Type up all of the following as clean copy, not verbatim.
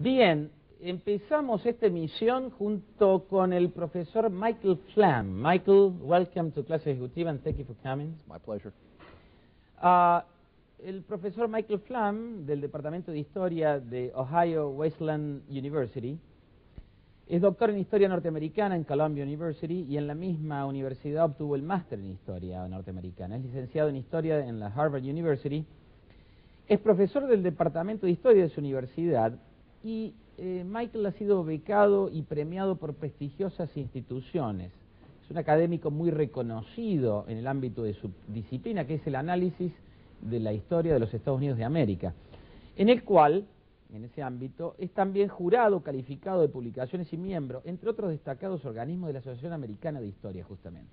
Bien, empezamos esta emisión junto con el profesor Michael Flamm. Michael, welcome to Clase Ejecutiva and thank you for coming. My pleasure. El profesor Michael Flamm, del Departamento de Historia de Ohio Wesleyan University, es doctor en Historia Norteamericana en Columbia University y en la misma universidad obtuvo el máster en Historia Norteamericana. Es licenciado en Historia en la Harvard University. Es profesor del Departamento de Historia de su universidad y Michael ha sido becado y premiado por prestigiosas instituciones. Es un académico muy reconocido en el ámbito de su disciplina, que es el análisis de la historia de los Estados Unidos de América, en el cual, en ese ámbito, es también jurado calificado de publicaciones y miembro, entre otros destacados organismos de la Asociación Americana de Historia, justamente.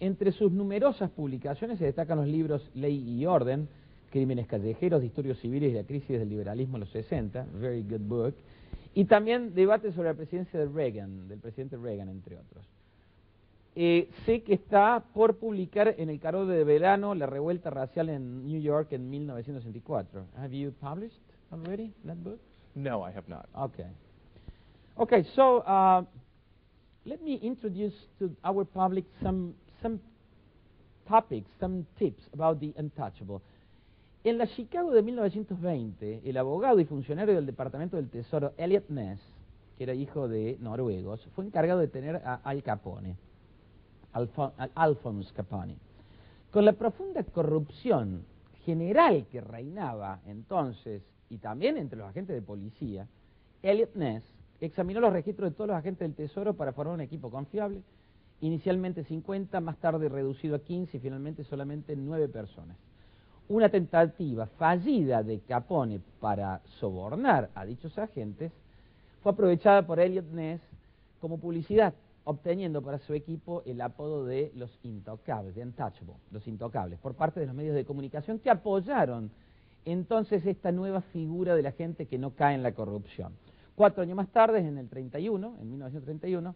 Entre sus numerosas publicaciones se destacan los libros Ley y Orden, Crímenes Callejeros, Disturbios Civiles y la Crisis del Liberalismo en los 60, very good book, y también debates sobre la presidencia de Reagan, del presidente Reagan, entre otros. Sé que está por publicar en el Carol de verano La Revuelta Racial en New York en 1964. Have you published already that book? No, I have not. Okay. Okay, so let me introduce to our public some topics, some tips about the untouchable. En la Chicago de 1920, el abogado y funcionario del Departamento del Tesoro, Eliot Ness, que era hijo de noruegos, fue encargado de detener a Al Capone, Alphonse Capone. Con la profunda corrupción general que reinaba entonces, y también entre los agentes de policía, Eliot Ness examinó los registros de todos los agentes del Tesoro para formar un equipo confiable, inicialmente 50, más tarde reducido a 15 y finalmente solamente 9 personas. Una tentativa fallida de Capone para sobornar a dichos agentes fue aprovechada por Eliot Ness como publicidad, obteniendo para su equipo el apodo de los Intocables, de Untouchable, los Intocables, por parte de los medios de comunicación que apoyaron entonces esta nueva figura de la gente que no cae en la corrupción. 4 años más tarde, en el 31, en 1931,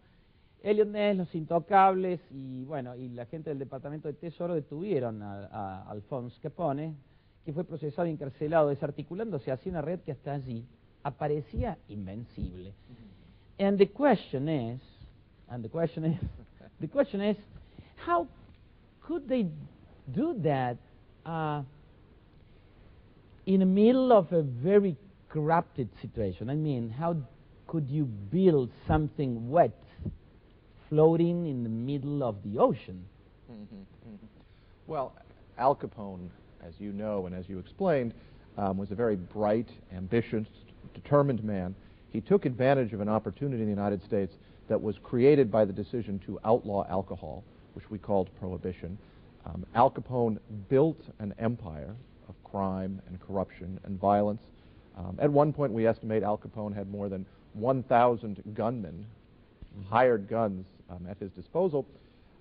Eliot Ness, los Intocables y bueno, y la gente del Departamento de Tesoro detuvieron a Alphonse Capone, que fue procesado y encarcelado, desarticulándose hacia una red que hasta allí aparecía invencible. And the question is, how could they do that in the middle of a very corrupted situation? I mean, how could you build something wet floating in the middle of the ocean? Well, Al Capone, as you know and as you explained, was a very bright, ambitious, determined man. He took advantage of an opportunity in the United States that was created by the decision to outlaw alcohol, which we called prohibition. Al Capone built an empire of crime and corruption and violence. At one point, we estimate Al Capone had more than 1,000 gunmen, hired guns at his disposal.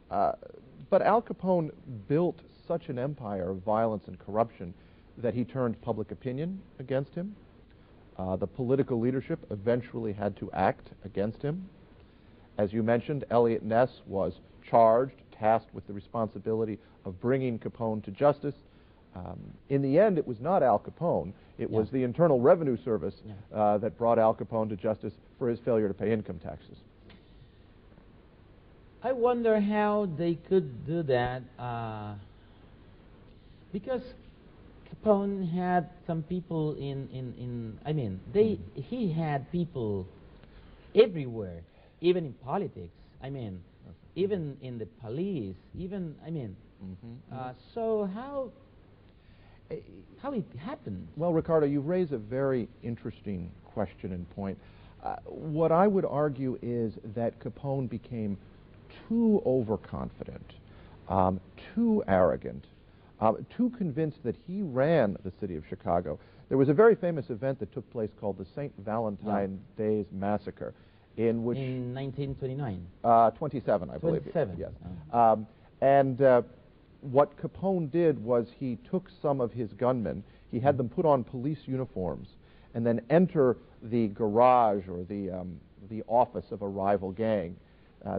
But Al Capone built such an empire of violence and corruption that he turned public opinion against him. The political leadership eventually had to act against him. As you mentioned, Eliot Ness was charged, tasked with the responsibility of bringing Capone to justice. In the end, it was not Al Capone. It was the Internal Revenue Service that brought Al Capone to justice for his failure to pay income taxes. I wonder how they could do that, because Capone had some people he had people everywhere, even in politics, even in the police, so how it happened? Well, Ricardo, you raise a very interesting question and point. What I would argue is that Capone became too overconfident, too arrogant, too convinced that he ran the city of Chicago. There was a very famous event that took place called the St. Valentine's Days Massacre, in which... In 1929? 27, I believe. 27. Yes. What Capone did was he took some of his gunmen, he had them put on police uniforms, and then enter the garage or the office of a rival gang.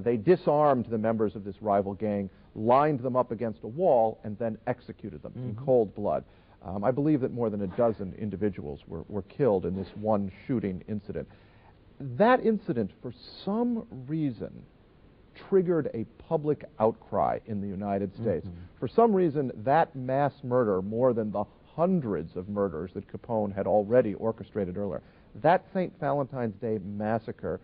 They disarmed the members of this rival gang, lined them up against a wall, and then executed them in cold blood. I believe that more than a dozen individuals were killed in this one shooting incident. That incident, for some reason, triggered a public outcry in the United States. For some reason, that mass murder, more than the hundreds of murders that Capone had already orchestrated earlier, that St. Valentine's Day massacre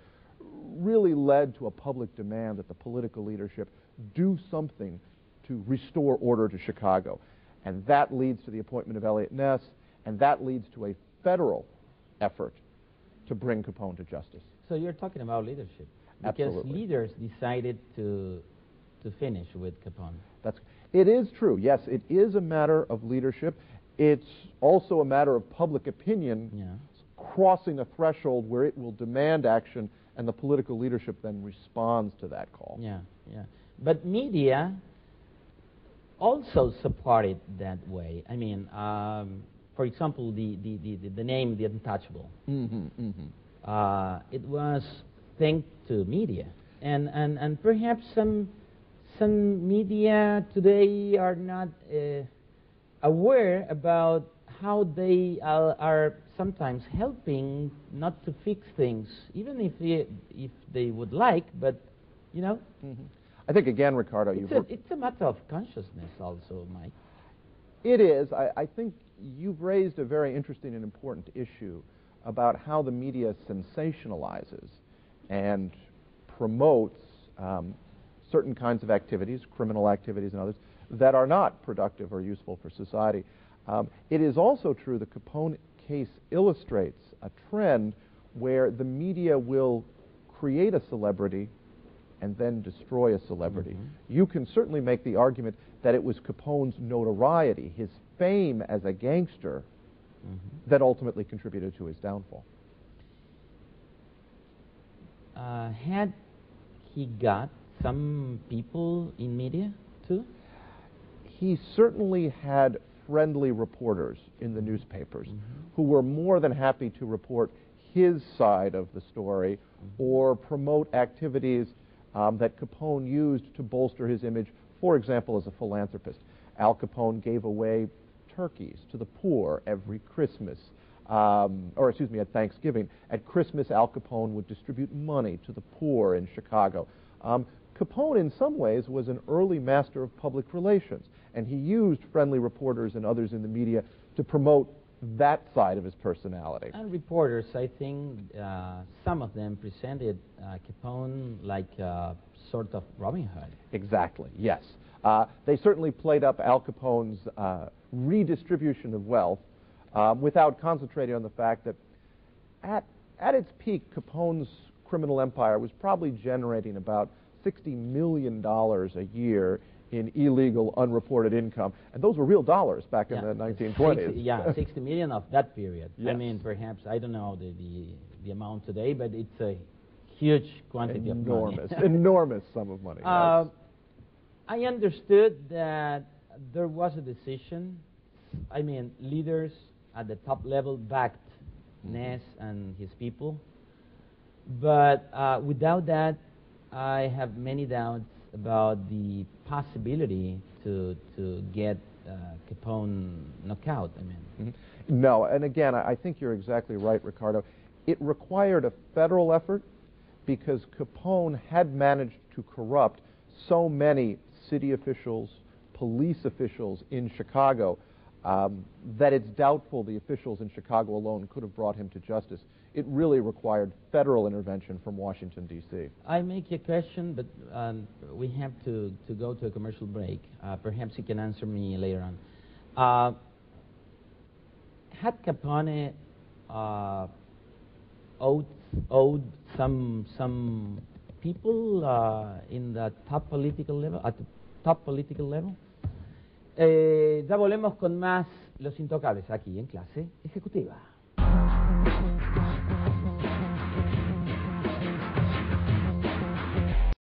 really led to a public demand that the political leadership do something to restore order to Chicago. And that leads to the appointment of Eliot Ness, and that leads to a federal effort to bring Capone to justice. So you're talking about leadership. Because Absolutely. leaders decided to finish with Capone. It is true, yes, it is a matter of leadership. It's also a matter of public opinion crossing a threshold where it will demand action, and the political leadership then responds to that call. Yeah. But media also supported that way. I mean, for example, the name The Untouchable. It was thanks to media, and perhaps some media today are not aware about how they are sometimes helping not to fix things, even if they would like, but you know. I think again, Ricardo, it's a matter of consciousness also, Mike. It is. I think you've raised a very interesting and important issue about how the media sensationalizes and promotes certain kinds of activities, criminal activities and others, that are not productive or useful for society. It is also true the Capone case illustrates a trend where the media will create a celebrity and then destroy a celebrity. You can certainly make the argument that it was Capone's notoriety, his fame as a gangster, that ultimately contributed to his downfall. Had he got some people in media too? He certainly had friendly reporters in the newspapers who were more than happy to report his side of the story or promote activities that Capone used to bolster his image, for example, as a philanthropist. Al Capone gave away turkeys to the poor every Christmas, at Thanksgiving. At Christmas, Al Capone would distribute money to the poor in Chicago. Capone, in some ways, was an early master of public relations, and he used friendly reporters and others in the media to promote that side of his personality. And reporters, I think, some of them presented Capone like a sort of Robin Hood. Exactly, yes. They certainly played up Al Capone's redistribution of wealth without concentrating on the fact that at its peak, Capone's criminal empire was probably generating about $60 million a year in illegal, unreported income. And those were real dollars back in the 1920s. 60 million of that period. Yes. I mean, perhaps, I don't know the amount today, but it's a huge quantity of money. Enormous sum of money. Yes. I understood that there was a decision. I mean, leaders at the top level backed Ness and his people. But without that, I have many doubts about the possibility to get Capone knocked out. I mean, No, and again, I think you're exactly right, Ricardo. It required a federal effort because Capone had managed to corrupt so many city officials, police officials in Chicago that it's doubtful the officials in Chicago alone could have brought him to justice. It really required federal intervention from Washington, D.C. I make a question, but we have to go to a commercial break. Perhaps you can answer me later on. Had Capone owed some people in the top political level, at the top political level? Ya volvemos con más Los Intocables aquí en Clase Ejecutiva.